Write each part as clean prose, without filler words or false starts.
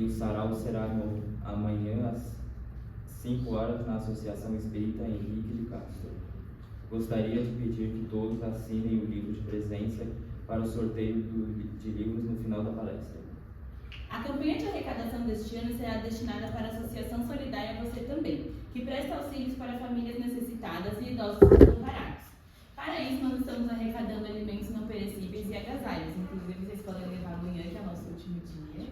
e o sarau será amanhã às 5 horas na Associação Espírita Henrique de Castro. Gostaria de pedir que todos assinem o livro de presença para o sorteio de livros no final da palestra. A campanha de arrecadação deste ano será destinada para a Associação Solidária Você Também, que presta auxílios para famílias necessitadas e idosos desamparados. Para isso, nós estamos arrecadando alimentos não perecíveis e agasalhos. Inclusive, vocês podem levar amanhã, que é o nosso último dia.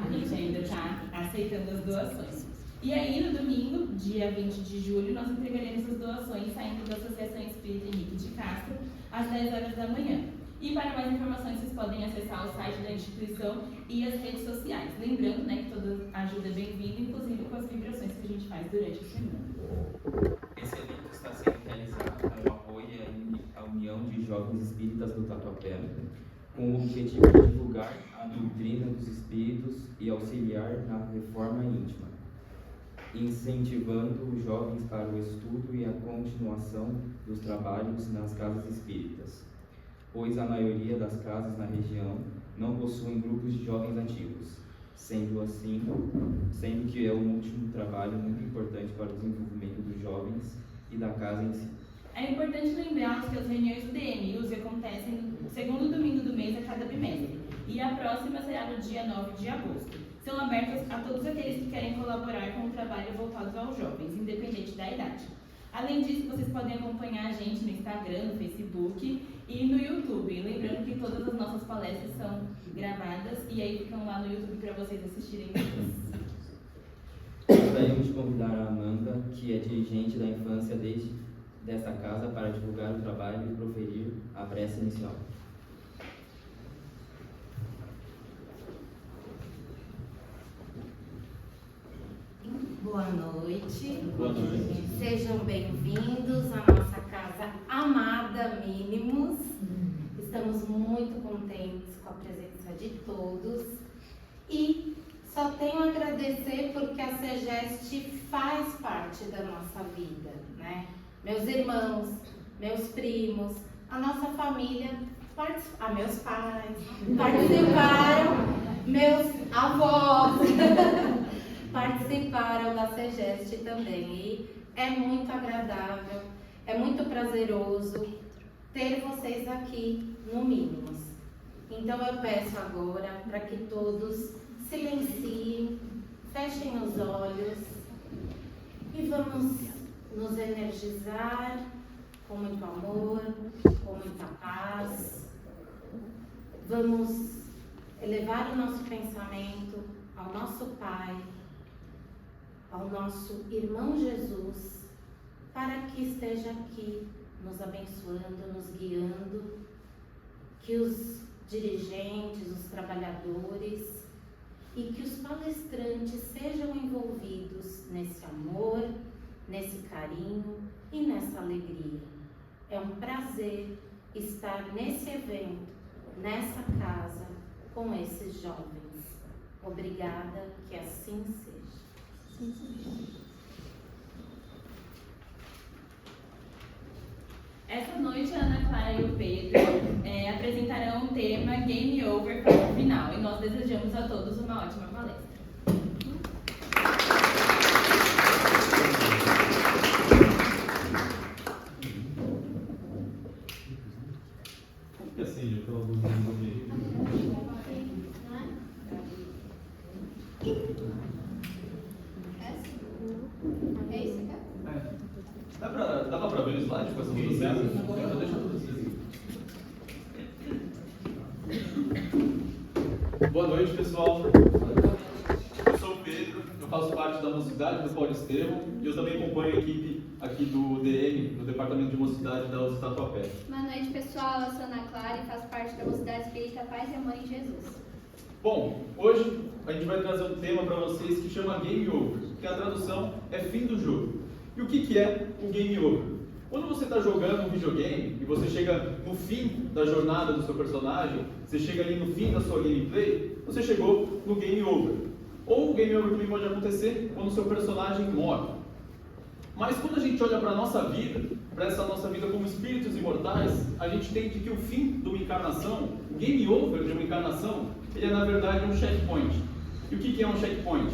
A gente ainda está aceitando as doações. E aí, no domingo, dia 20 de julho, nós entregaremos as doações saindo da Associação Espírita Henrique de Castro, às 10 horas da manhã. E para mais informações, vocês podem acessar o site da instituição e as redes sociais. Lembrando, né, que toda ajuda é bem-vinda, inclusive com as vibrações que a gente faz durante a semana. Esse evento está sendo realizado para o apoio à União de Jovens Espíritas do Tatuapé, com o objetivo de divulgar a doutrina dos espíritos e auxiliar na reforma íntima, incentivando os jovens para o estudo e a continuação dos trabalhos nas casas espíritas, pois a maioria das casas na região não possuem grupos de jovens ativos, sendo que é um último trabalho muito importante para o desenvolvimento dos jovens e da casa em si. É importante lembrarmos que as reuniões do DM acontecem no segundo domingo do mês a cada bimestre, e a próxima será no dia 9 de agosto. São abertas a todos aqueles que querem colaborar com o trabalho voltado aos jovens, independente da idade. Além disso, vocês podem acompanhar a gente no Instagram, no Facebook e no YouTube. Lembrando que todas as nossas palestras são gravadas e aí ficam lá no YouTube para vocês assistirem depois. Gostaríamos de convidar a Amanda, que é dirigente da infância desta casa, para divulgar o trabalho e proferir a prece inicial. Boa noite. Boa noite. Sejam bem-vindos à nossa casa amada Mínimos. Estamos muito contentes com a presença de todos e só tenho a agradecer porque a CEGEST faz parte da nossa vida, né? Meus irmãos, meus primos, a nossa família, meus pais participaram, meus avós participaram da CEGEST também, e é muito agradável, é muito prazeroso ter vocês aqui no Mínimos. Então eu peço agora para que todos silenciem, fechem os olhos e vamos nos energizar com muito amor, com muita paz. Vamos elevar o nosso pensamento ao nosso Pai, ao nosso irmão Jesus, para que esteja aqui nos abençoando, nos guiando, que os dirigentes, os trabalhadores e que os palestrantes sejam envolvidos nesse amor, nesse carinho e nessa alegria. É um prazer estar nesse evento, nessa casa, com esses jovens. Obrigada, que assim seja. Essa noite, a Ana Clara e o Pedro apresentarão o tema Game Over para o final, e nós desejamos a todos uma ótima palestra. Como que acende aquela luzinha do meio? É isso, cara? Dá pra ver o slide com essa luz acesa? Então deixa tudo aceso. Boa noite, pessoal. Eu sou o Pedro, eu faço parte da Mocidade do Paulo Estevam e eu também acompanho a equipe aqui do DM, do Departamento de Mocidade da USP Tatuapé. Boa noite, pessoal. Eu sou Ana Clara e faço parte da Mocidade Espírita Paz e Amor em Jesus. Bom, hoje a gente vai trazer um tema para vocês que chama Game Over, que a tradução é fim do jogo. E o que é o Game Over? Quando você está jogando um videogame e você chega no fim da jornada do seu personagem, você chega ali no fim da sua gameplay, você chegou no Game Over. Ou o Game Over também pode acontecer quando o seu personagem morre. Mas quando a gente olha para a nossa vida, para essa nossa vida como espíritos imortais, a gente entende que o fim de uma encarnação, o Game Over de uma encarnação, ele é na verdade um checkpoint. E o que é um checkpoint?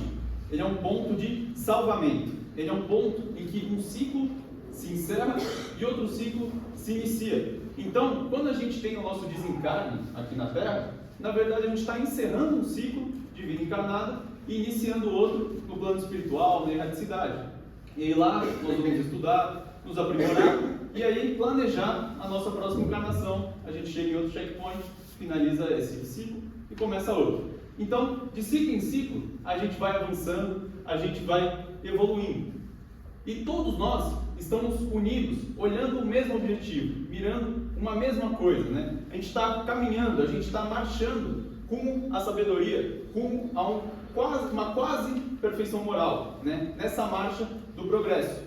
Ele é um ponto de salvamento. Ele é um ponto em que um ciclo se encerra e outro ciclo se inicia. Então, quando a gente tem o nosso desencarne aqui na Terra, na verdade a gente está encerrando um ciclo de vida encarnada e iniciando outro no plano espiritual, na erraticidade. E aí lá nós vamos estudar, nos aprimorar e aí planejar a nossa próxima encarnação. A gente chega em outro checkpoint, finaliza esse ciclo e começa outro. Então, de ciclo em ciclo, a gente vai avançando, a gente vai evoluindo. E todos nós estamos unidos, olhando o mesmo objetivo, mirando uma mesma coisa, né? A gente está caminhando, a gente está marchando rumo à sabedoria, rumo a uma quase perfeição moral, né? Nessa marcha do progresso.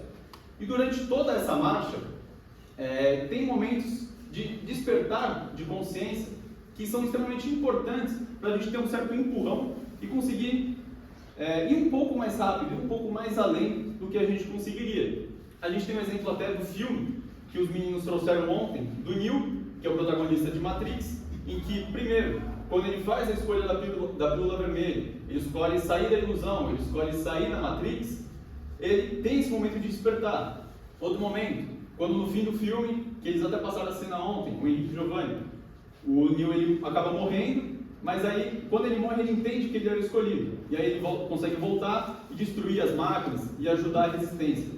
E durante toda essa marcha, tem momentos de despertar de consciência que são extremamente importantes para a gente ter um certo empurrão e conseguir ir um pouco mais rápido, ir um pouco mais além do que a gente conseguiria. A gente tem um exemplo até do filme que os meninos trouxeram ontem, do Neo, que é o protagonista de Matrix, em que, primeiro, quando ele faz a escolha da pílula vermelha, ele escolhe sair da ilusão, ele escolhe sair da Matrix, ele tem esse momento de despertar. Outro momento, quando no fim do filme, que eles até passaram a cena ontem, o Henrique Giovanni, o Neo ele acaba morrendo, mas aí, quando ele morre, ele entende que ele era escolhido. E aí ele consegue voltar e destruir as máquinas e ajudar a resistência.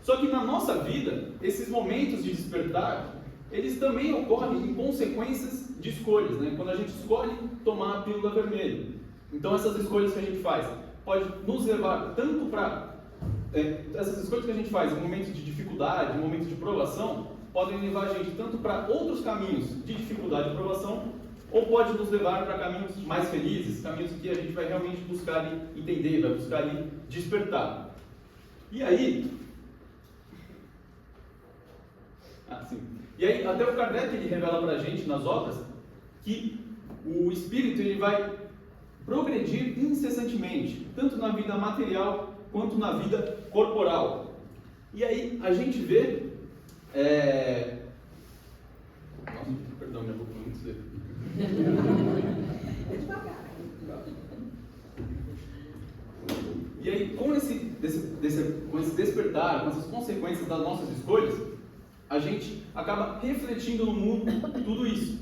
Só que na nossa vida, esses momentos de despertar, eles também ocorrem em consequências de escolhas, né? Quando a gente escolhe tomar a pílula vermelha. Então essas escolhas que a gente faz pode nos levar tanto para... essas escolhas que a gente faz em momentos de dificuldade, em momentos de provação, podem levar a gente tanto para outros caminhos de dificuldade e provação, ou pode nos levar para caminhos mais felizes, caminhos que a gente vai realmente buscar entender, vai buscar despertar. E aí... E aí, até o Kardec ele revela para a gente nas obras que o espírito ele vai progredir incessantemente, tanto na vida material quanto na vida corporal. E aí a gente vê... Nossa, perdão, minha boca foi muito seca. E aí, com esse despertar, com essas consequências das nossas escolhas, a gente acaba refletindo no mundo tudo isso.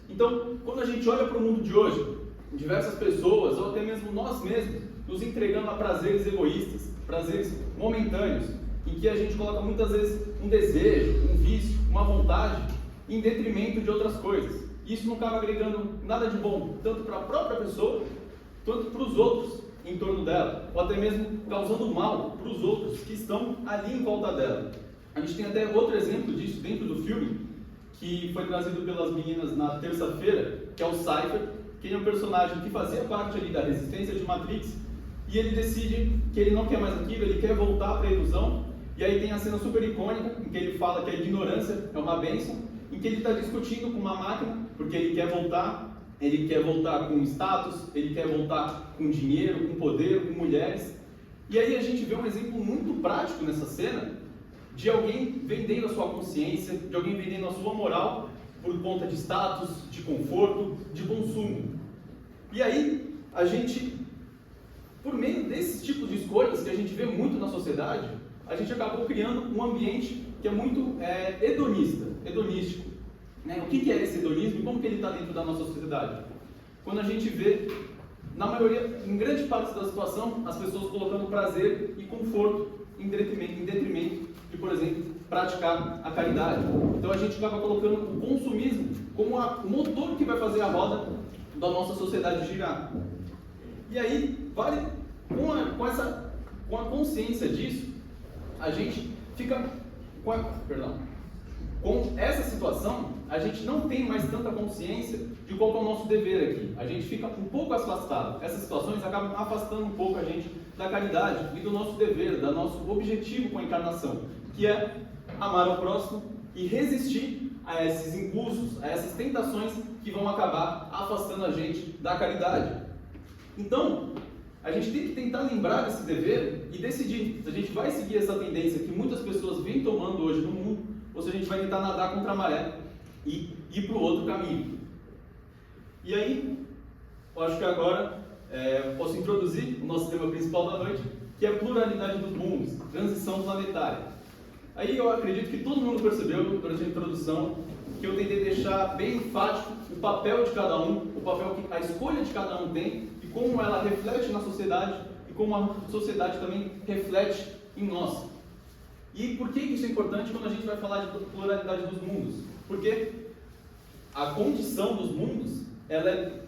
Então, quando a gente olha para o mundo de hoje, diversas pessoas, ou até mesmo nós mesmos, nos entregando a prazeres egoístas, prazeres momentâneos, em que a gente coloca muitas vezes um desejo, um vício, uma vontade, em detrimento de outras coisas. Isso não acaba agregando nada de bom, tanto para a própria pessoa, quanto para os outros em torno dela, ou até mesmo causando mal para os outros que estão ali em volta dela. A gente tem até outro exemplo disso dentro do filme, que foi trazido pelas meninas na terça-feira, que é o Cypher, que ele é um personagem que fazia parte ali da resistência de Matrix, e ele decide que ele não quer mais aquilo, ele quer voltar para a ilusão, e aí tem a cena super icônica, em que ele fala que a ignorância é uma bênção, em que ele está discutindo com uma máquina, porque ele quer voltar com status, ele quer voltar com dinheiro, com poder, com mulheres, e aí a gente vê um exemplo muito prático nessa cena, de alguém vendendo a sua consciência, de alguém vendendo a sua moral por conta de status, de conforto, de consumo. E aí, a gente, por meio desses tipos de escolhas que a gente vê muito na sociedade, a gente acabou criando um ambiente que é muito hedonístico. Né? O que é esse hedonismo e como que ele está dentro da nossa sociedade? Quando a gente vê, na maioria, em grande parte da situação, as pessoas colocando prazer e conforto em detrimento de, por exemplo, praticar a caridade. Então a gente acaba colocando o consumismo como o motor que vai fazer a roda da nossa sociedade girar. E aí, com a consciência disso, a gente fica com essa situação, a gente não tem mais tanta consciência de qual é o nosso dever aqui. A gente fica um pouco afastado. Essas situações acabam afastando um pouco a gente da caridade e do nosso dever, do nosso objetivo com a encarnação, que é amar ao próximo e resistir a esses impulsos, a essas tentações que vão acabar afastando a gente da caridade. Então, a gente tem que tentar lembrar desse dever e decidir se a gente vai seguir essa tendência que muitas pessoas vêm tomando hoje no mundo, ou se a gente vai tentar nadar contra a maré e ir para o outro caminho. E aí, eu acho que agora posso introduzir o nosso tema principal da noite, que é a pluralidade dos mundos, transição planetária. Aí eu acredito que todo mundo percebeu durante a introdução que eu tentei deixar bem enfático o papel de cada um, o papel que a escolha de cada um tem e como ela reflete na sociedade e como a sociedade também reflete em nós. E por que isso é importante quando a gente vai falar de pluralidade dos mundos? Porque a condição dos mundos ela é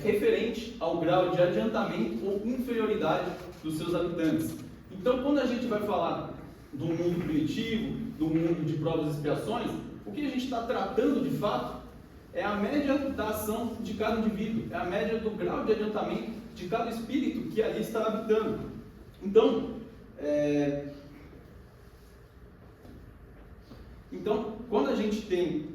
referente ao grau de adiantamento ou inferioridade dos seus habitantes. Então, quando a gente vai falar do mundo primitivo, do mundo de provas e expiações, o que a gente está tratando de fato é a média da ação de cada indivíduo, é a média do grau de adiantamento de cada espírito que ali está habitando. Então, quando a gente tem,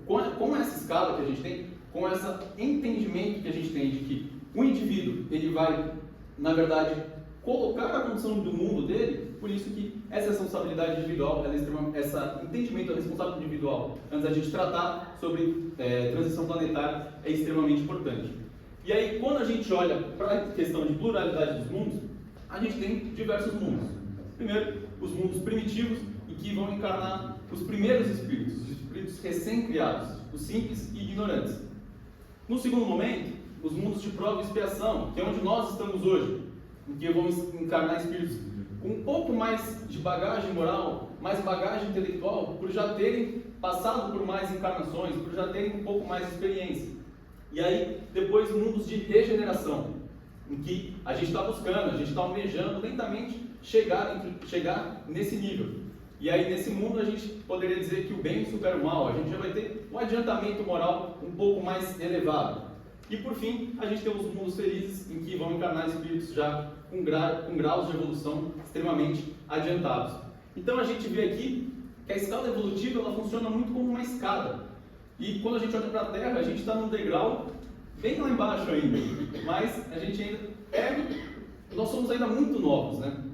com essa escala que a gente tem, com esse entendimento que a gente tem de que o indivíduo, ele vai, na verdade, colocar a condição do mundo dele, por isso que essa responsabilidade individual, esse entendimento da responsabilidade individual, antes da gente tratar sobre transição planetária, é extremamente importante. E aí, quando a gente olha para a questão de pluralidade dos mundos, a gente tem diversos mundos. Primeiro, os mundos primitivos, em que vão encarnar os primeiros espíritos, os espíritos recém-criados, os simples e ignorantes. No segundo momento, os mundos de prova e expiação, que é onde nós estamos hoje, em que vão encarnar espíritos com um pouco mais de bagagem moral, mais bagagem intelectual, por já terem passado por mais encarnações, por já terem um pouco mais de experiência. E aí, depois, mundos de regeneração, em que a gente está buscando, a gente está almejando lentamente chegar nesse nível. E aí, nesse mundo, a gente poderia dizer que o bem supera o mal, a gente já vai ter um adiantamento moral um pouco mais elevado. E, por fim, a gente tem os mundos felizes, em que vão encarnar espíritos já com graus de evolução extremamente adiantados. Então, a gente vê aqui que a escala evolutiva ela funciona muito como uma escada. E quando a gente olha para a Terra, a gente está num degrau bem lá embaixo ainda. Mas a gente ainda nós somos ainda muito novos, né?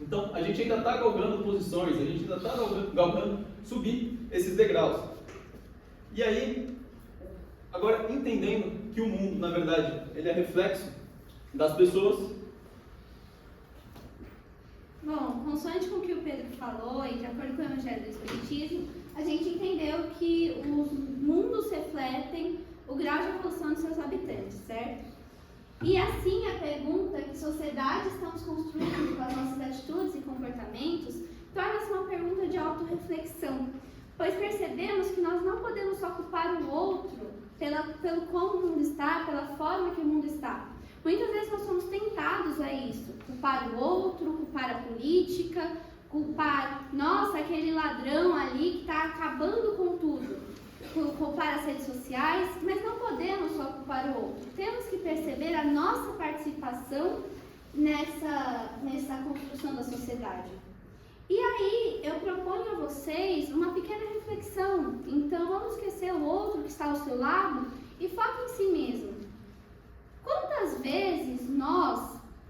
Então, a gente ainda está galgando posições, a gente ainda está galgando subir esses degraus. E aí, agora entendendo que o mundo, na verdade, ele é reflexo das pessoas. Bom, consoante com o que o Pedro falou e de acordo com o Evangelho do Espiritismo, a gente entendeu que os mundos refletem o grau de evolução dos seus habitantes, certo? E assim a pergunta que sociedade estamos construindo com as nossas atitudes e comportamentos torna-se uma pergunta de autorreflexão, pois percebemos que nós não podemos só culpar o outro pelo como o mundo está, pela forma que o mundo está. Muitas vezes nós somos tentados a isso, culpar o outro, culpar a política, culpar, nossa, aquele ladrão ali que está acabando com tudo, culpar as redes sociais, mas não podemos só culpar o outro. Temos que perceber a nossa participação nessa construção da sociedade. E aí, eu proponho a vocês uma pequena reflexão. Então, vamos esquecer o outro que está ao seu lado e foque em si mesmo. Quantas vezes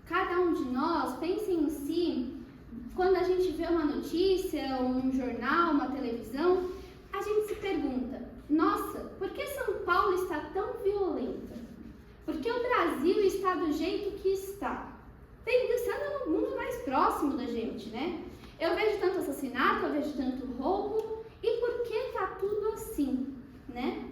cada um de nós, pensa em si, quando a gente vê uma notícia, um jornal, uma televisão, a gente se pergunta, nossa, por que São Paulo está tão violenta? Por que o Brasil está do jeito que está? Pensando no mundo mais próximo da gente, né? Eu vejo tanto assassinato, eu vejo tanto roubo, e por que está tudo assim, né?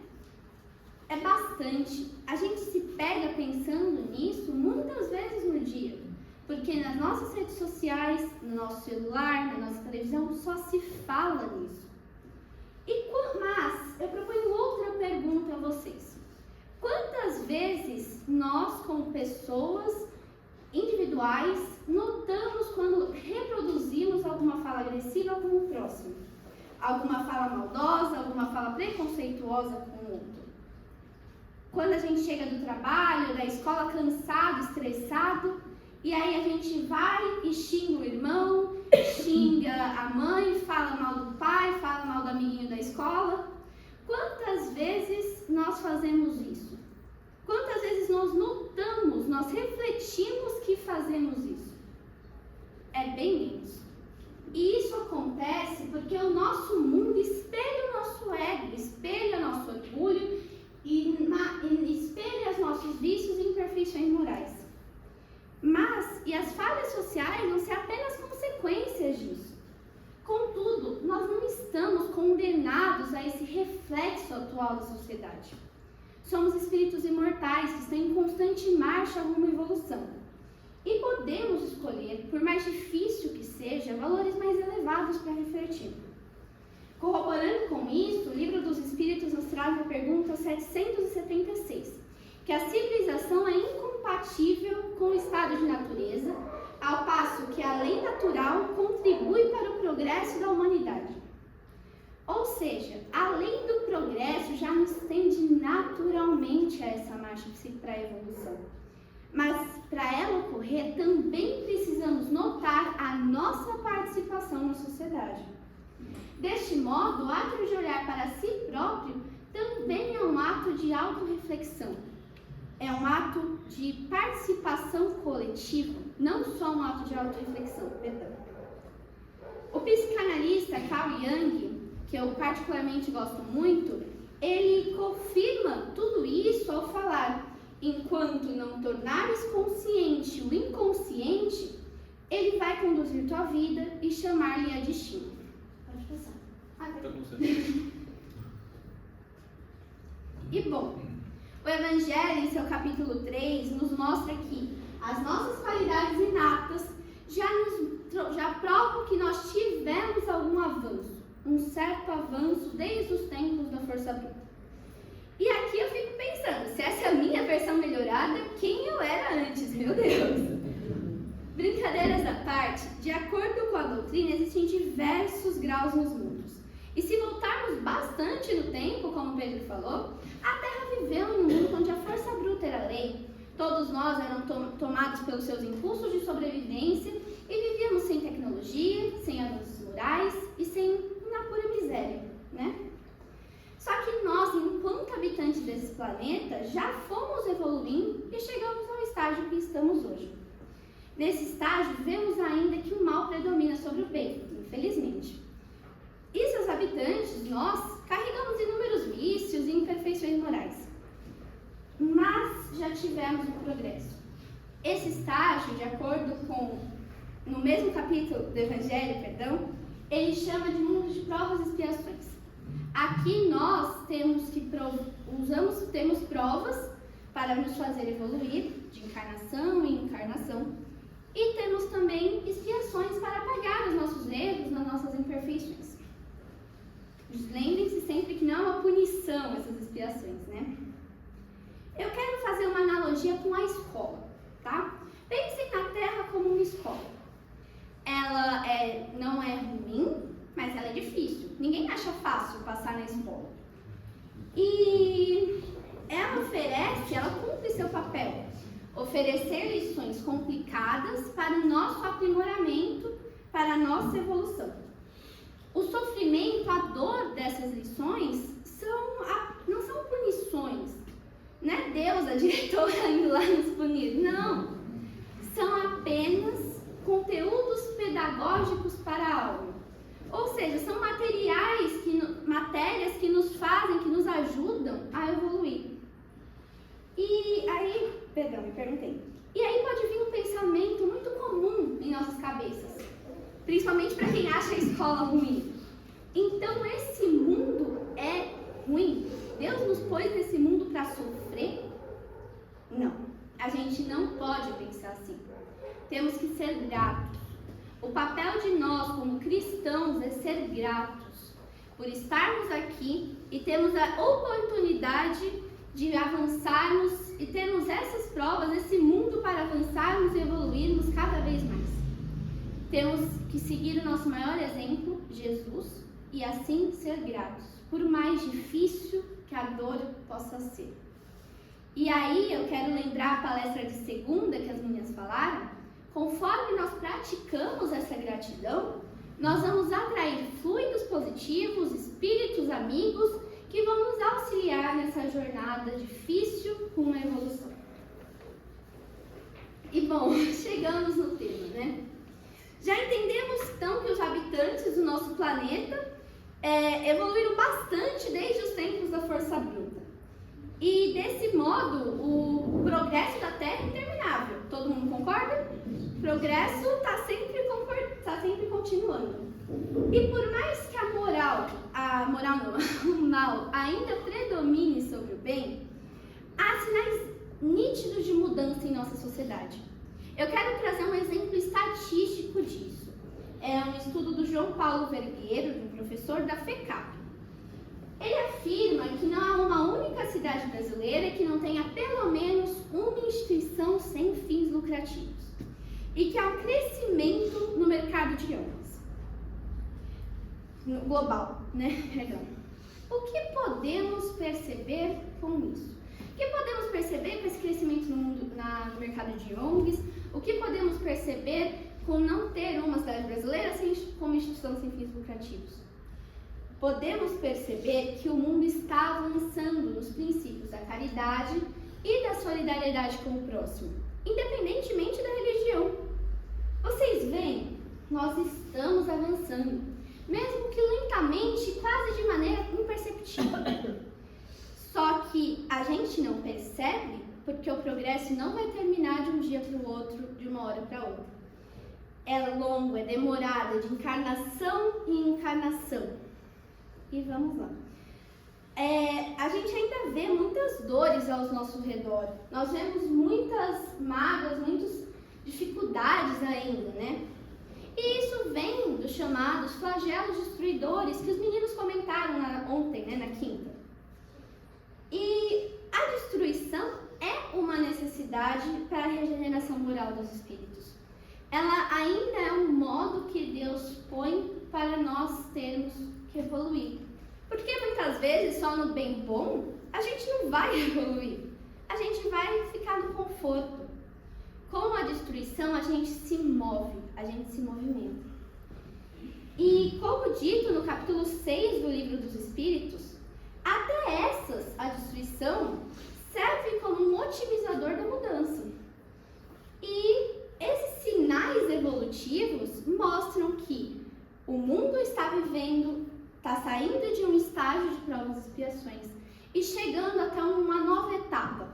É bastante. A gente se pega pensando nisso muitas vezes no dia, porque nas nossas redes sociais, no nosso celular, na nossa televisão, só se fala nisso. Mas eu proponho outra pergunta a vocês. Quantas vezes nós, como pessoas individuais, notamos quando reproduzimos alguma fala agressiva com o próximo? Alguma fala maldosa, alguma fala preconceituosa com o outro? Quando a gente chega do trabalho, da escola, cansado, estressado, e aí a gente vai e xinga o irmão, xinga a mãe, fala mal do pai, fala mal do amiguinho da escola. Quantas vezes nós fazemos isso? Quantas vezes nós notamos, nós refletimos que fazemos isso? É bem menos. E isso acontece porque o nosso mundo espelha o nosso ego, espelha o nosso orgulho e espelha os nossos vícios e imperfeições morais. reflexo atual da sociedade. Somos espíritos imortais que estão em constante marcha rumo à evolução. E podemos escolher, por mais difícil que seja, valores mais elevados para refletir. Corroborando com isso, o Livro dos Espíritos nos traz a pergunta 776, que a civilização é incompatível com o estado de natureza, ao passo que a lei natural contribui para o progresso da humanidade. Ou seja, a lei do progresso já nos tende naturalmente a essa marcha para a evolução. Mas, para ela ocorrer, também precisamos notar a nossa participação na sociedade. Deste modo, o ato de olhar para si próprio também é um ato de autorreflexão. É um ato de participação coletiva, não só um ato de autorreflexão, perdão. O psicanalista Carl Jung, que eu particularmente gosto muito, ele confirma tudo isso ao falar: enquanto não tornares consciente o inconsciente, ele vai conduzir tua vida e chamar-lhe a destino. Pode passar. Tá com você. E bom, o Evangelho, em seu capítulo 3, nos mostra que as nossas qualidades inatas já provam que nós tivemos algum avanço, um certo avanço desde os tempos da força bruta. E aqui eu fico pensando, se essa é a minha versão melhorada, quem eu era antes, meu Deus! Brincadeiras à parte, de acordo com a doutrina, existem diversos graus nos mundos. E se voltarmos bastante no tempo, como Pedro falou, a Terra viveu em um mundo onde a força bruta era lei. Todos nós eram tomados pelos seus impulsos de sobrevivência e vivíamos sem tecnologia, sem avanços morais e na pura miséria, né? Só que nós, enquanto habitantes desse planeta, já fomos evoluindo e chegamos ao estágio que estamos hoje. Nesse estágio, vemos ainda que o mal predomina sobre o bem, infelizmente. E seus habitantes, nós, carregamos inúmeros vícios e imperfeições morais. Mas já tivemos um progresso. Esse estágio, de acordo com, no mesmo capítulo do Evangelho, ele chama de mundo de provas e expiações. Aqui nós temos provas para nos fazer evoluir de encarnação em encarnação e temos também expiações para apagar os nossos erros, as nossas imperfeições. Lembrem-se sempre que não é uma punição essas expiações, né? Eu quero fazer uma analogia com a escola, tá? Pensem na Terra como uma escola. Ela não é ruim, mas ela é difícil. Ninguém acha fácil passar na escola. E ela cumpre seu papel, oferecer lições complicadas para o nosso aprimoramento, para a nossa evolução. O sofrimento, a dor dessas lições não são punições. Não é Deus, a diretora, indo lá nos punir. Não. São apenas conteúdos pedagógicos para a alma. Ou seja, são matérias que nos fazem, que nos ajudam a evoluir. E aí pode vir um pensamento muito comum em nossas cabeças, principalmente para quem acha a escola ruim. Então esse mundo é ruim? Deus nos pôs nesse mundo para sofrer? Não, a gente não pode pensar assim. Temos que ser gratos. O papel de nós como cristãos é ser gratos por estarmos aqui e termos a oportunidade de avançarmos e termos essas provas, esse mundo para avançarmos e evoluirmos cada vez mais. Temos que seguir o nosso maior exemplo, Jesus, e assim ser gratos, por mais difícil que a dor possa ser. E aí eu quero lembrar a palestra de segunda que as meninas falaram. Conforme nós praticamos essa gratidão, nós vamos atrair fluidos positivos, espíritos amigos, que vão nos auxiliar nessa jornada difícil com a evolução. E bom, chegamos no tema, né? Já entendemos então que os habitantes do nosso planeta evoluíram bastante desde os tempos da força bruta. E desse modo, o progresso da Terra é interminável. Todo mundo concorda? O progresso está sempre continuando. E por mais que a moral, a o mal ainda predomine sobre o bem, há sinais nítidos de mudança em nossa sociedade. Eu quero trazer um exemplo estatístico disso. É um estudo do João Paulo Vergueiro, um professor da FECAP. Ele afirma que não há uma única cidade brasileira que não tenha pelo menos uma instituição sem fins lucrativos e que há um crescimento no mercado de ONGs. Global, né? Perdão. O que podemos perceber com isso? O que podemos perceber com esse crescimento no mercado de ONGs? O que podemos perceber com não ter uma cidade brasileira como instituição sem fins lucrativos? Podemos perceber que o mundo está avançando nos princípios da caridade e da solidariedade com o próximo, independentemente da religião. Vocês veem? Nós estamos avançando, mesmo que lentamente, quase de maneira imperceptível. Só que a gente não percebe porque o progresso não vai terminar de um dia para o outro, de uma hora para outra. É longo, é demorado, de encarnação em encarnação. E vamos lá. A gente ainda vê muitas dores ao nosso redor. Nós vemos muitas mágoas, muitas dificuldades ainda, né? E isso vem dos chamados flagelos destruidores que os meninos comentaram ontem, né, na quinta. E a destruição é uma necessidade para a regeneração moral dos espíritos. Ela ainda é um modo que Deus põe para nós termos que evoluir. Porque muitas vezes só no bem bom a gente não vai evoluir. A gente vai ficar no conforto. Com a destruição a gente se move, a gente se movimenta. E como dito no capítulo 6 do Livro dos Espíritos, até a destruição serve como um otimizador da mudança. E esses sinais evolutivos mostram que o mundo está saindo de um estágio de provas e expiações e chegando até uma nova etapa.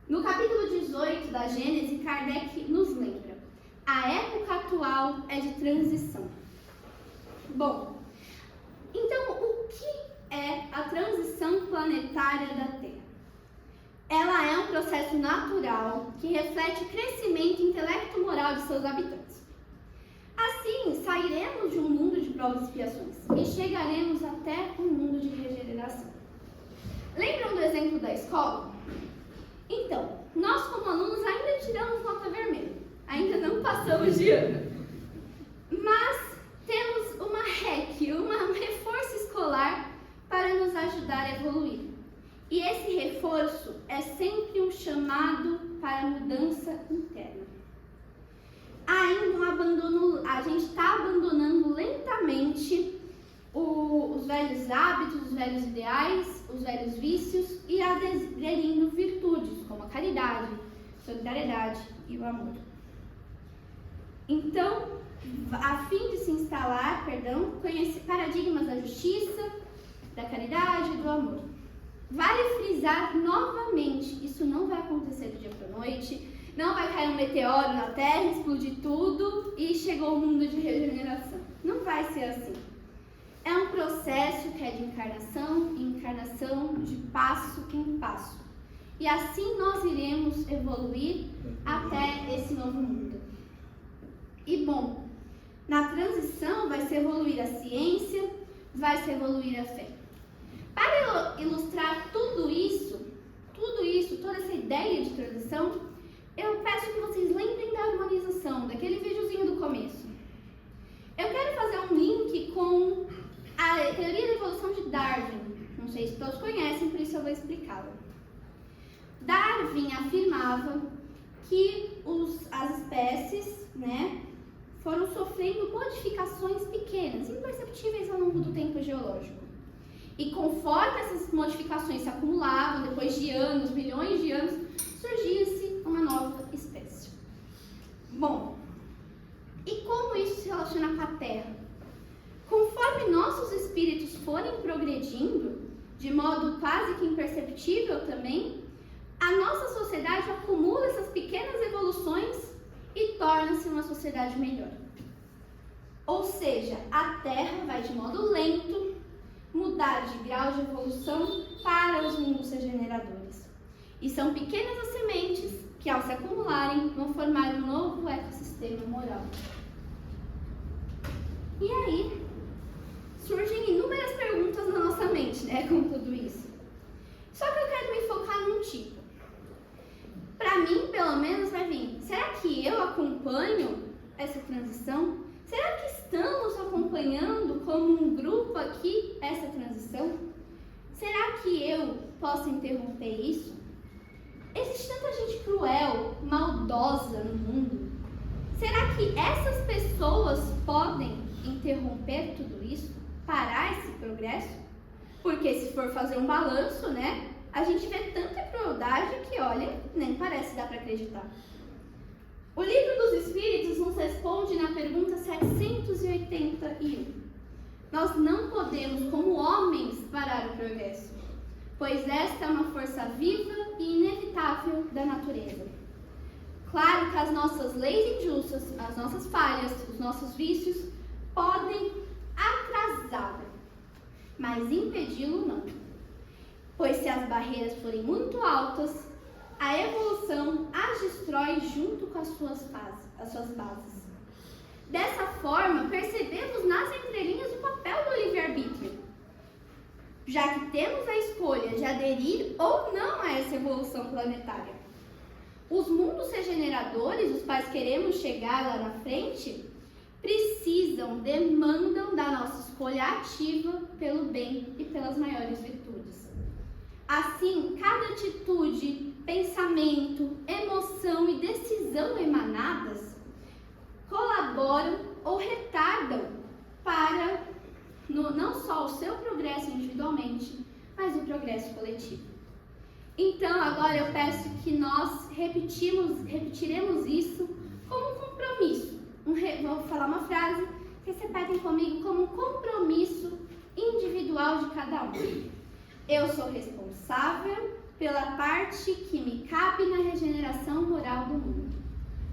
No capítulo 18 da Gênesis, Kardec nos lembra: a época atual é de transição. Bom, então o que é a transição planetária da Terra? Ela é um processo natural que reflete o crescimento intelecto-moral de seus habitantes. Assim, sairemos de um mundo de provas e expiações e chegaremos até um mundo de regeneração. Lembram do exemplo da escola? Então, nós como alunos ainda tiramos nota vermelha, ainda não passamos de ano, mas temos uma REC, um reforço escolar para nos ajudar a evoluir. E esse reforço é sempre um chamado para mudança interna. Ainda um abandono, a gente está abandonando lentamente os velhos hábitos, os velhos ideais, os velhos vícios e aderindo virtudes como a caridade, solidariedade e o amor. Então, a fim de se instalar, conhecer paradigmas da justiça, da caridade e do amor. Vale frisar novamente, isso não vai acontecer do dia para a noite, não vai cair um meteoro na Terra, explodir tudo e chegou o mundo de regeneração. Não vai ser assim. É um processo que é de encarnação em encarnação, de passo em passo. E assim nós iremos evoluir até esse novo mundo. E bom, na transição vai se evoluir a ciência, vai se evoluir a fé. Para ilustrar tudo isso, toda essa ideia de transição, eu peço que vocês lembrem da harmonização, daquele videozinho do começo. Eu quero fazer um link com a teoria da evolução de Darwin. Não sei se todos conhecem, por isso eu vou explicá-la. Darwin afirmava que as espécies, foram sofrendo modificações pequenas, imperceptíveis ao longo do tempo geológico. E conforme essas modificações se acumulavam, depois de anos, milhões de anos, surgia-se uma nova espécie. Bom, e como isso se relaciona com a Terra? Conforme nossos espíritos forem progredindo, de modo quase que imperceptível também, a nossa sociedade acumula essas pequenas evoluções e torna-se uma sociedade melhor. Ou seja, a Terra vai de modo lento, mudar de grau de evolução para os mundos regeneradores. E são pequenas as sementes que, ao se acumularem, vão formar um novo ecossistema moral. E aí, surgem inúmeras perguntas na nossa mente, né, com tudo isso. Só que eu quero me focar num tipo. Para mim, pelo menos, vai vir: será que eu acompanho essa transição? Será que estamos acompanhando como um grupo aqui essa transição? Será que eu posso interromper isso? Existe tanta gente cruel, maldosa no mundo. Será que essas pessoas podem interromper tudo isso? Parar esse progresso? Porque se for fazer um balanço, né, a gente vê tanta crueldade que, olha, nem parece dar para acreditar. O Livro dos Espíritos nos responde na pergunta 781. Nós não podemos, como homens, parar o progresso, pois esta é uma força viva e inevitável da natureza. Claro que as nossas leis injustas, as nossas falhas, os nossos vícios podem atrasá-lo, mas impedi-lo não. Pois se as barreiras forem muito altas, a evolução as destrói junto com as suas bases. Dessa forma, percebemos nas entrelinhas o papel do livre-arbítrio, já que temos a escolha de aderir ou não a essa evolução planetária. Os mundos regeneradores, os quais queremos chegar lá na frente, demandam da nossa escolha ativa pelo bem e pelas maiores virtudes. Assim, cada atitude, pensamento, emoção e decisão emanadas colaboram ou retardam para não só o seu progresso individualmente, mas o progresso coletivo. Então, agora eu peço que nós repetiremos isso como um compromisso. Vou falar uma frase, vocês repetem comigo como um compromisso individual de cada um. Eu sou responsável pela parte que me cabe na regeneração moral do mundo.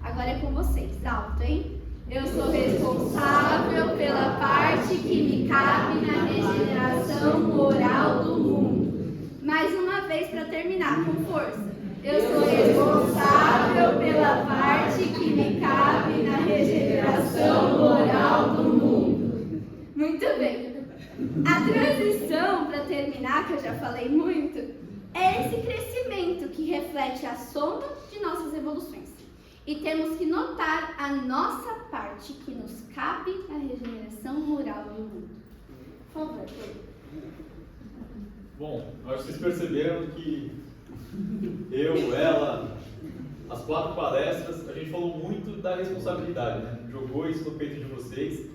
Agora é com vocês, alto, hein? Eu sou responsável pela parte que me cabe na regeneração moral do mundo. Mais uma vez para terminar, com força. Eu sou responsável pela parte que me cabe na regeneração moral do mundo. Muito bem. A transição, para terminar, que eu já falei muito, é esse crescimento que reflete a soma de nossas evoluções. E temos que notar a nossa parte que nos cabe na regeneração moral do mundo. Por favor, Pedro. Bom, acho que vocês perceberam que eu, ela, as 4 palestras, a gente falou muito da responsabilidade, né? Jogou isso no peito de vocês.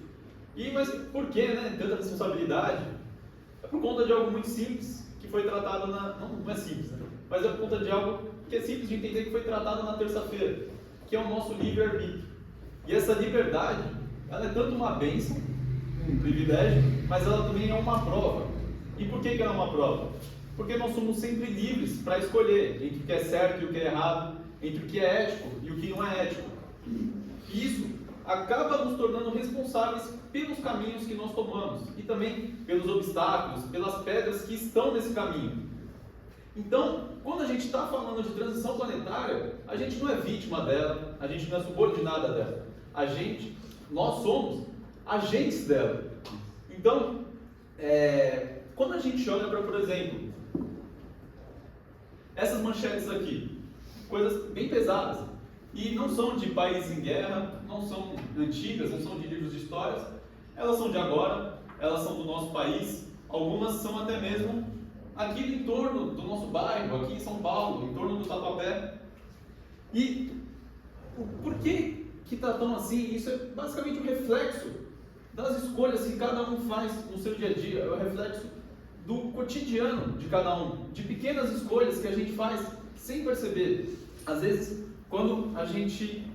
Mas por que, né, tanta responsabilidade? É por conta de algo muito simples que foi tratado não é simples, né? Mas é por conta de algo que é simples de entender, que foi tratado na terça-feira, que é o nosso livre-arbítrio. E essa liberdade, ela é tanto uma bênção, um privilégio, mas ela também é uma prova. E por que ela é uma prova? Porque nós somos sempre livres para escolher entre o que é certo e o que é errado, entre o que é ético e o que não é ético. E isso acaba nos tornando responsáveis pelos caminhos que nós tomamos e também pelos obstáculos, pelas pedras que estão nesse caminho. Então, quando a gente está falando de transição planetária, a gente não é vítima dela, a gente não é subordinada dela. Nós somos agentes dela. Então, quando a gente olha para, por exemplo, essas manchetes aqui, coisas bem pesadas, e não são de países em guerra, não são antigas, não são de livros de histórias, elas são de agora, elas são do nosso país, algumas são até mesmo aqui em torno do nosso bairro, aqui em São Paulo, em torno do Tatuapé. E por que está tão assim? Isso é basicamente um reflexo das escolhas que cada um faz no seu dia a dia, é o reflexo do cotidiano de cada um, de pequenas escolhas que a gente faz sem perceber. Às vezes, quando a gente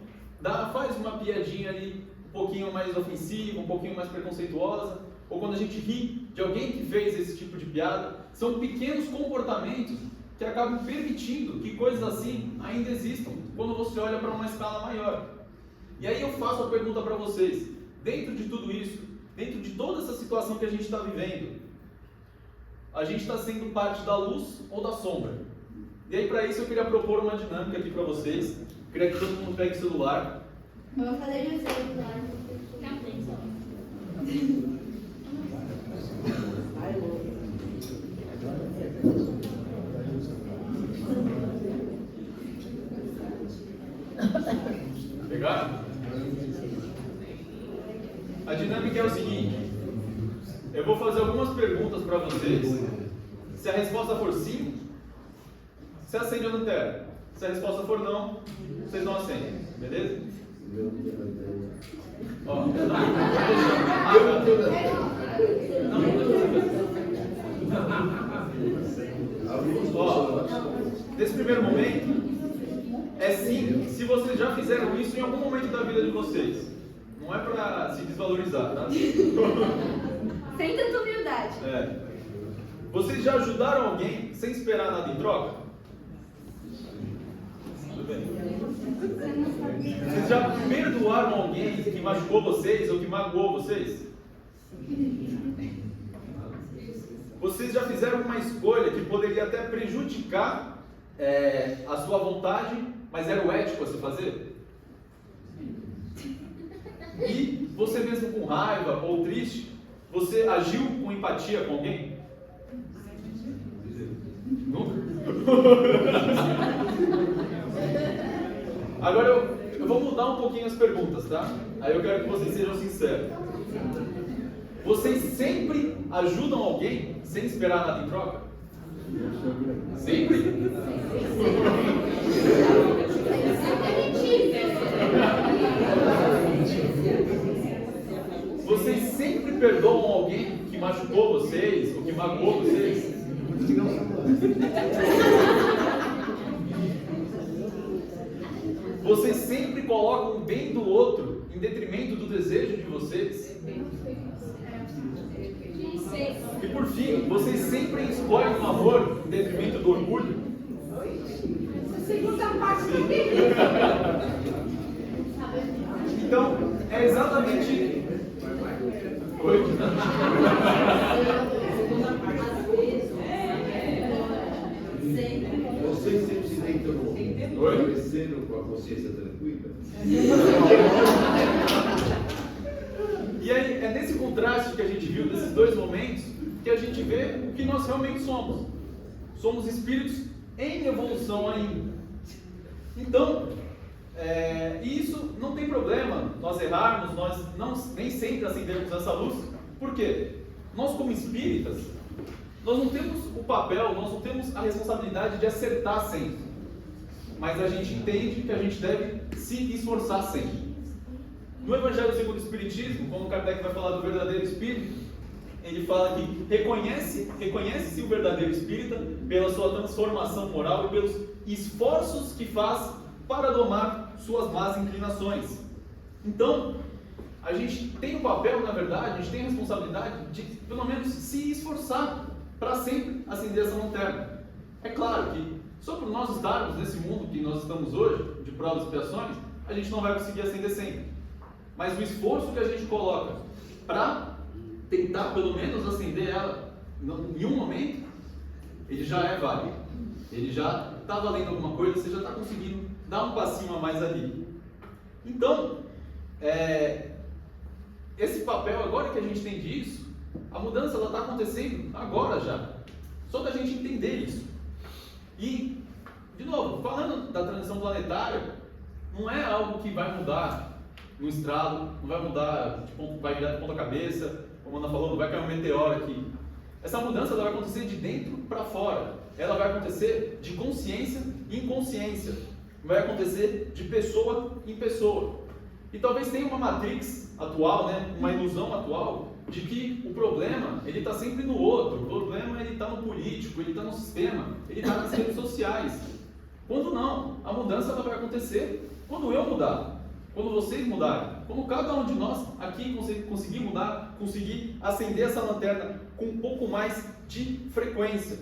faz uma piadinha ali um pouquinho mais ofensiva, um pouquinho mais preconceituosa, ou quando a gente ri de alguém que fez esse tipo de piada, são pequenos comportamentos que acabam permitindo que coisas assim ainda existam, quando você olha para uma escala maior. E aí eu faço a pergunta para vocês, dentro de tudo isso, dentro de toda essa situação que a gente está vivendo, a gente está sendo parte da luz ou da sombra? E aí, para isso, eu queria propor uma dinâmica aqui para vocês. Eu queria que todo mundo pegue o celular. Eu vou fazer de exemplo lá. Pegaram? A dinâmica é o seguinte: eu vou fazer algumas perguntas para vocês. Se a resposta for sim, você acende a lanterna. Se a resposta for não, vocês não acendem. Beleza? Ó, nesse primeiro momento, é sim se vocês já fizeram isso em algum momento da vida de vocês. Não é para se desvalorizar, tá? Sem tanta humildade. É. Vocês já ajudaram alguém sem esperar nada em troca? Tudo bem. Vocês já perdoaram alguém que machucou vocês ou que magoou vocês? Vocês já fizeram uma escolha que poderia até prejudicar a sua vontade, mas era o ético a se fazer? E você mesmo com raiva ou triste, você agiu com empatia com alguém? Nunca? Agora eu vou mudar um pouquinho as perguntas, tá? Aí eu quero que vocês sejam sinceros. Vocês sempre ajudam alguém sem esperar nada em troca? Sempre? Vocês sempre perdoam alguém que machucou vocês ou que magoou vocês? Vocês sempre colocam o bem do outro em detrimento do desejo de vocês? E por fim, vocês sempre escolhem o amor em detrimento do orgulho? Segunda parte do Então, é exatamente... Oi? Vocês sempre se tentam parecendo com a consciência tranquila? E aí, é nesse contraste que a gente viu, desses dois momentos, que a gente vê o que nós realmente somos. Somos espíritos em evolução ainda. Então, e isso não tem problema nós errarmos, nós nem sempre acendermos essa luz. Por quê? Nós como espíritas, nós não temos o papel, nós não temos a responsabilidade de acertar sempre. Mas a gente entende que a gente deve se esforçar sempre. No Evangelho segundo o Espiritismo, como Kardec vai falar do verdadeiro espírito, ele fala que reconhece-se o verdadeiro espírita pela sua transformação moral e pelos esforços que faz para domar suas más inclinações. Então, a gente tem o papel, na verdade, a gente tem a responsabilidade de, pelo menos, se esforçar para sempre acender essa lanterna. É claro que, só por nós estarmos nesse mundo que nós estamos hoje, de provas e expiações, a gente não vai conseguir acender sempre. Mas o esforço que a gente coloca para tentar, pelo menos, acender ela em um momento, ele já é válido. Ele já está valendo alguma coisa, você já está conseguindo dar um passinho a mais ali. Então, esse papel, agora que a gente entende isso, a mudança está acontecendo agora já. Só da gente entender isso. E, de novo, falando da transição planetária, não é algo que vai mudar no estrado, não vai mudar, vai virar de ponta cabeça, como a Ana falou, não vai cair um meteoro aqui. Essa mudança ela vai acontecer de dentro para fora. Ela vai acontecer de consciência em consciência. Vai acontecer de pessoa em pessoa. E talvez tenha uma matrix atual, né, uma ilusão atual, de que o problema ele está sempre no outro. O problema ele está no político, ele está no sistema, ele está nas redes sociais. Quando não, a mudança ela vai acontecer quando eu mudar, quando vocês mudarem, quando cada um de nós aqui conseguir mudar, conseguir acender essa lanterna com um pouco mais de frequência.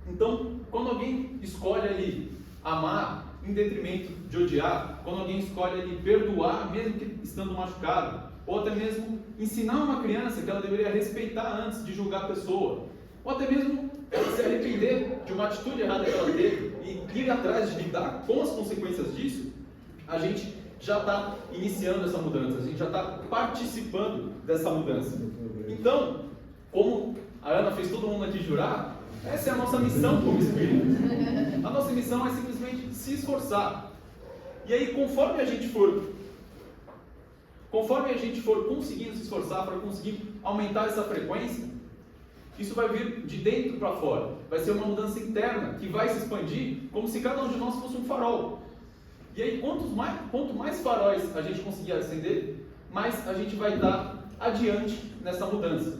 Então, quando alguém escolhe ali amar em detrimento de odiar, quando alguém escolhe ali perdoar mesmo que estando machucado, ou até mesmo ensinar uma criança que ela deveria respeitar antes de julgar a pessoa, ou até mesmo ela se arrepender de uma atitude errada que ela teve e ir atrás de lidar com as consequências disso, a gente já está iniciando essa mudança, a gente já está participando dessa mudança. Então, como a Ana fez todo mundo aqui jurar, essa é a nossa missão como espírito. A nossa missão é simplesmente se esforçar. E aí, conforme a gente for conseguindo se esforçar para conseguir aumentar essa frequência, isso vai vir de dentro para fora. Vai ser uma mudança interna que vai se expandir como se cada um de nós fosse um farol. E aí, quanto mais faróis a gente conseguir acender, mais a gente vai estar adiante nessa mudança.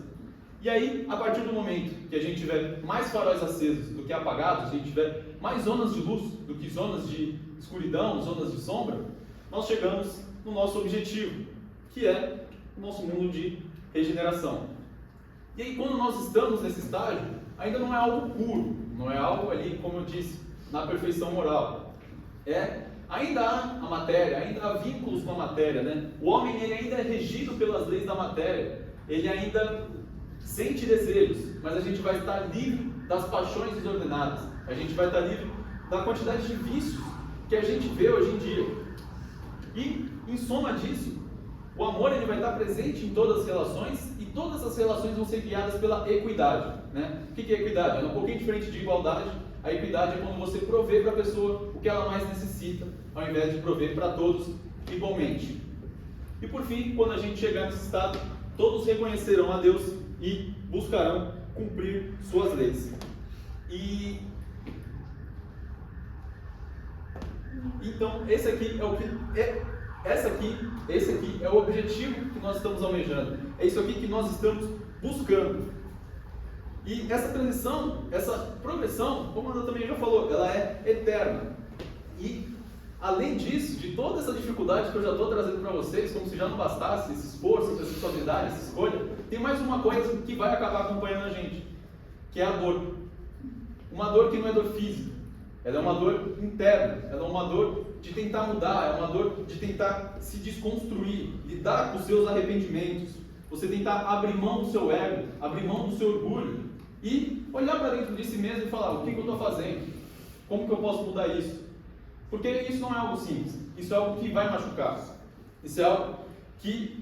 E aí, a partir do momento que a gente tiver mais faróis acesos do que apagados, se a gente tiver mais zonas de luz do que zonas de escuridão, zonas de sombra, nós chegamos no nosso objetivo, que é o nosso mundo de regeneração. E aí, quando nós estamos nesse estágio, ainda não é algo puro, não é algo ali, como eu disse, na perfeição moral. Ainda há a matéria, ainda há vínculos com a matéria, né? O homem ele ainda é regido pelas leis da matéria, ele ainda sente desejos, mas a gente vai estar livre das paixões desordenadas, a gente vai estar livre da quantidade de vícios que a gente vê hoje em dia. E, em soma disso, o amor ele vai estar presente em todas as relações e todas as relações vão ser guiadas pela equidade, né? O que é equidade? É um pouquinho diferente de igualdade. A equidade é quando você provê para a pessoa o que ela mais necessita, ao invés de prover para todos igualmente. E por fim, quando a gente chegar nesse estado, todos reconhecerão a Deus e buscarão cumprir suas leis. E então esse aqui é o objetivo que nós estamos almejando. É isso aqui que nós estamos buscando. E essa transição, essa progressão, como a Ana também já falou, ela é eterna. E, além disso, de toda essa dificuldade que eu já estou trazendo para vocês, como se já não bastasse esse esforço, essa responsabilidade, essa escolha, tem mais uma coisa que vai acabar acompanhando a gente, que é a dor. Uma dor que não é dor física, ela é uma dor interna, ela é uma dor de tentar mudar, é uma dor de tentar se desconstruir, lidar com os seus arrependimentos, você tentar abrir mão do seu ego, abrir mão do seu orgulho, e olhar para dentro de si mesmo e falar, o que eu estou fazendo? Como que eu posso mudar isso? Porque isso não é algo simples, isso é algo que vai machucar. Isso é algo que,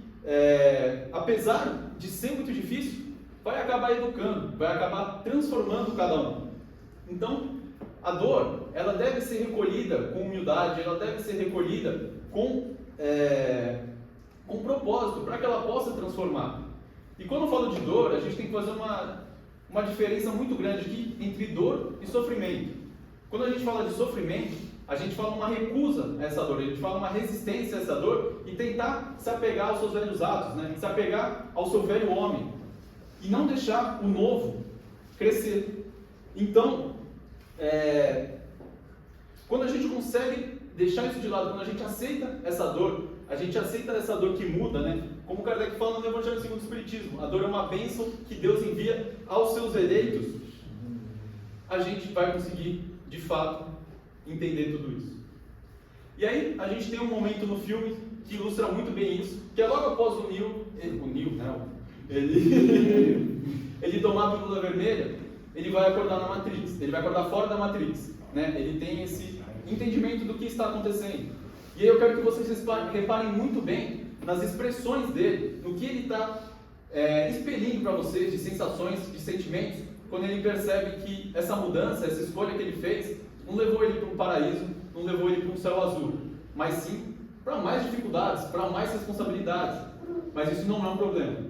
apesar de ser muito difícil, vai acabar educando, vai acabar transformando cada um. Então, a dor, ela deve ser recolhida com humildade, ela deve ser recolhida com propósito, para que ela possa transformar. E quando eu falo de dor, a gente tem que fazer uma diferença muito grande aqui entre dor e sofrimento. Quando a gente fala de sofrimento, a gente fala uma recusa a essa dor, a gente fala uma resistência a essa dor e tentar se apegar aos seus velhos atos, né? Se apegar ao seu velho homem e não deixar o novo crescer. Então, quando a gente consegue deixar isso de lado, quando a gente aceita essa dor que muda, né? Como Kardec fala no Evangelho segundo o Espiritismo, a dor é uma bênção que Deus envia aos seus eleitos, a gente vai conseguir, de fato, entender tudo isso. E aí, a gente tem um momento no filme que ilustra muito bem isso, que é logo após o Neo, ele tomar a pílula vermelha, ele vai acordar na Matrix, ele vai acordar fora da Matrix, né? Ele tem esse entendimento do que está acontecendo. E aí eu quero que vocês reparem muito bem nas expressões dele, no que ele está expelindo para vocês de sensações, de sentimentos, quando ele percebe que essa mudança, essa escolha que ele fez, não levou ele para um paraíso, não levou ele para um céu azul, mas sim para mais dificuldades, para mais responsabilidades. Mas isso não é um problema.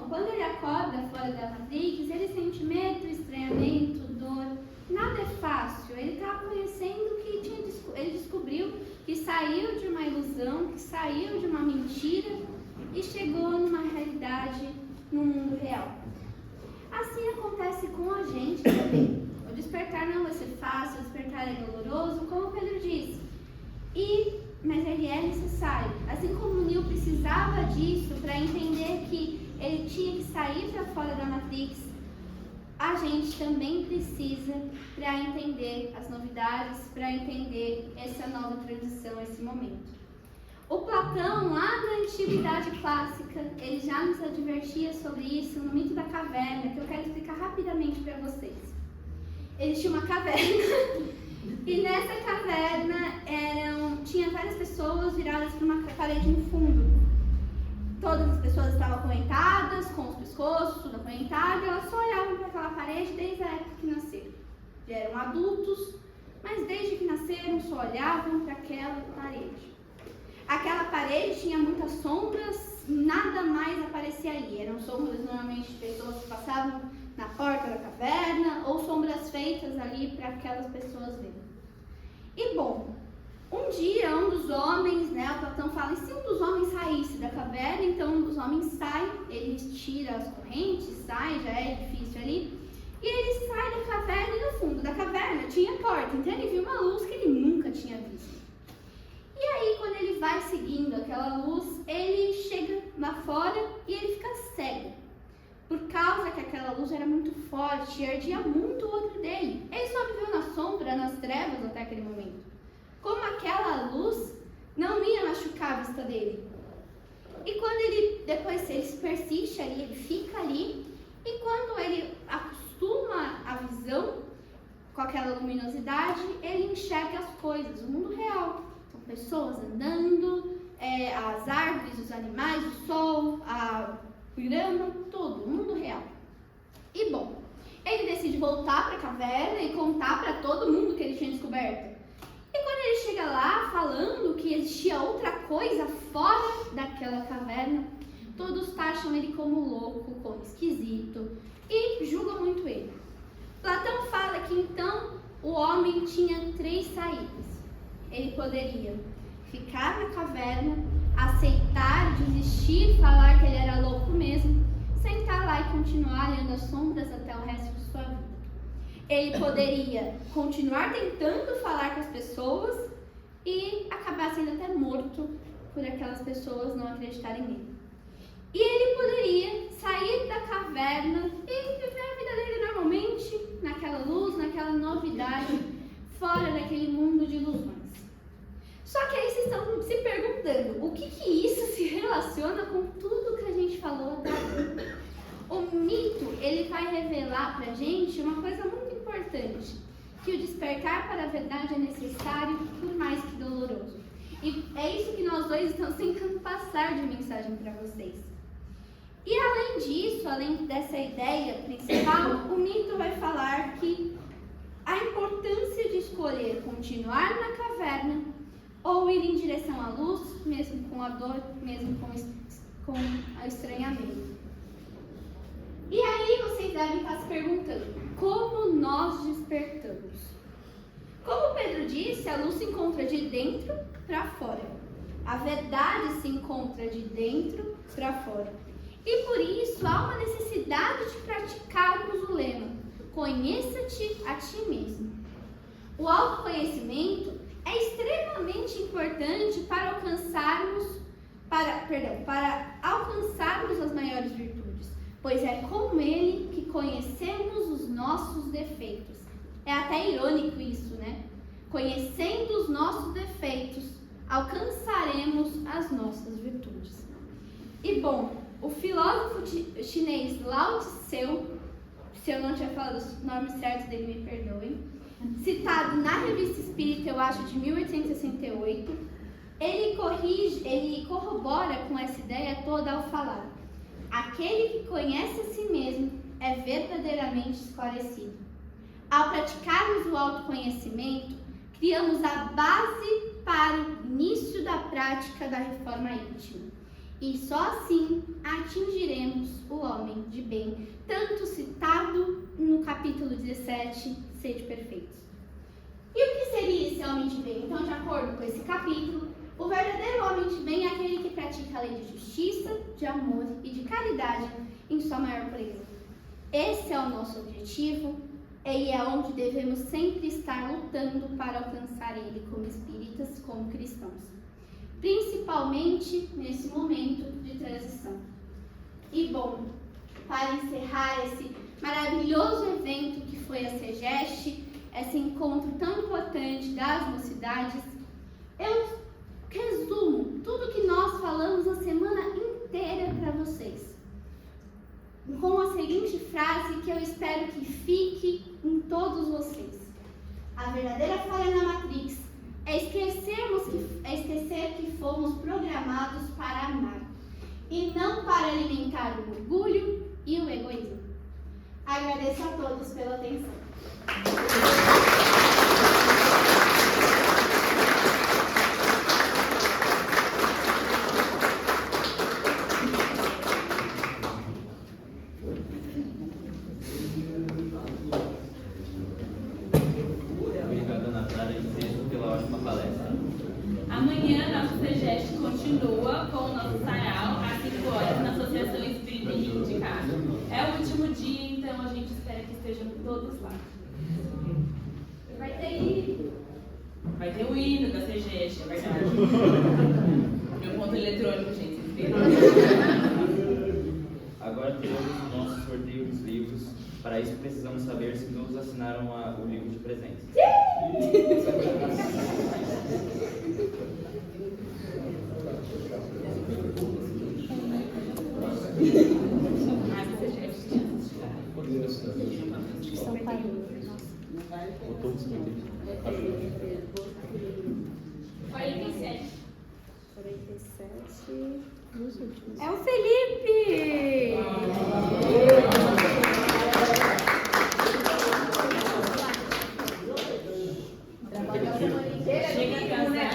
quando ele acorda fora da Matrix, ele sente medo, estranhamento, dor. Nada é fácil. Ele está conhecendo que ele descobriu que saiu de uma ilusão, que saiu de uma mentira e chegou numa realidade, no mundo real. Assim acontece com a gente também. O despertar não vai ser fácil, o despertar é doloroso, como o Pedro disse. Mas ele é necessário. Assim como o Neo precisava disso para entender que ele tinha que sair para fora da Matrix, a gente também precisa para entender as novidades, para entender essa nova transição, esse momento. O Platão, lá na Antiguidade Clássica, ele já nos advertia sobre isso no mito da caverna, que eu quero explicar rapidamente para vocês. Existia uma caverna, e nessa caverna tinha várias pessoas viradas para uma parede no fundo. Todas as pessoas estavam acorrentadas, com os pescoços, tudo acorrentado, e elas só olhavam para aquela parede desde a época que nasceram. Já eram adultos, mas desde que nasceram só olhavam para aquela parede. Aquela parede tinha muitas sombras, nada mais aparecia ali. Eram sombras normalmente de pessoas que passavam na porta da caverna, ou sombras feitas ali para aquelas pessoas verem. E bom, um dia um dos homens, o Platão fala, e se um dos homens saísse da caverna, então um dos homens sai, ele tira as correntes, sai, já é difícil ali, e ele sai da caverna e no fundo da caverna tinha porta, então ele viu uma luz que ele nunca tinha visto. E aí, quando ele vai seguindo aquela luz, ele chega lá fora e ele fica cego. Por causa que aquela luz era muito forte e ardia muito o olho dele. Ele só viveu na sombra, nas trevas até aquele momento. Como aquela luz não ia machucar a vista dele. E quando depois ele persiste ali, ele fica ali, e quando ele acostuma a visão com aquela luminosidade, ele enxerga as coisas, o mundo real. São pessoas andando, as árvores, os animais, o sol, a grama, tudo, o mundo real. E bom, ele decide voltar para a caverna e contar para todo mundo que ele tinha descoberto. E quando ele chega lá falando que existia outra coisa fora daquela caverna, todos taxam ele como louco, como esquisito e julgam muito ele. Platão fala que então o homem tinha 3 saídas. Ele poderia ficar na caverna, aceitar, desistir, falar que ele era louco mesmo, sentar lá e continuar olhando as sombras até o resto de sua vida. Ele poderia continuar tentando falar com as pessoas e acabar sendo até morto por aquelas pessoas não acreditarem nele. E ele poderia sair da caverna e viver a vida dele normalmente, naquela luz, naquela novidade, fora daquele mundo de ilusões. Só que aí vocês estão se perguntando, o que isso se relaciona com tudo que a gente falou até agora? O mito, ele vai revelar pra gente uma coisa muito importante, que o despertar para a verdade é necessário, por mais que doloroso. E é isso que nós dois estamos tentando passar de mensagem para vocês. E além disso, além dessa ideia principal, o mito vai falar que a importância de escolher continuar na caverna ou ir em direção à luz, mesmo com a dor, mesmo com o estranhamento. E aí vocês devem estar se perguntando, como nós despertamos? Como Pedro disse, a luz se encontra de dentro para fora. A verdade se encontra de dentro para fora. E por isso há uma necessidade de praticarmos o lema, conheça-te a ti mesmo. O autoconhecimento é extremamente importante para alcançarmos as maiores virtudes, pois é com ele que conhecemos os nossos defeitos. É até irônico isso, né? Conhecendo os nossos defeitos, alcançaremos as nossas virtudes. E bom, o filósofo chinês Lao Tse, se eu não tinha falado os nomes certos dele, me perdoem, citado na Revista Espírita, eu acho, de 1868, ele corrobora com essa ideia toda ao falar: aquele que conhece a si mesmo é verdadeiramente esclarecido. Ao praticarmos o autoconhecimento, criamos a base para o início da prática da reforma íntima. e só assim atingiremos o homem de bem, tanto citado no capítulo 17, sede perfeitos. E o que seria esse homem de bem? Então, de acordo com esse capítulo, o verdadeiro homem de bem é aquele que pratica a lei de justiça, de amor e de caridade em sua maior pureza. Esse é o nosso objetivo e é onde devemos sempre estar lutando para alcançar ele como espíritas, como cristãos. Principalmente nesse momento de transição. E bom, para encerrar esse maravilhoso evento que foi a SEGEST, esse encontro tão importante das mocidades, eu resumo tudo que nós falamos a semana inteira para vocês, com a seguinte frase que eu espero que fique em todos vocês: a verdadeira falha na Matrix é esquecer que fomos programados para amar e não para alimentar o orgulho e o egoísmo. Agradeço a todos pela atenção. Obrigado, Natália e Pedro, pela ótima palestra. Amanhã, nosso SEGEST continua com o nosso sarau às 5 horas na Associação Espírita Henrique de Castro. É o último dia, então a gente espera que estejam todos lá. Vai ter hino. Vai ter o hino da SEGEST, é verdade. Meu ponto eletrônico, gente. Agora temos o nosso sorteio dos livros. Para isso precisamos saber se todos assinaram o livro de presentes. É o Felipe! Chega a casar.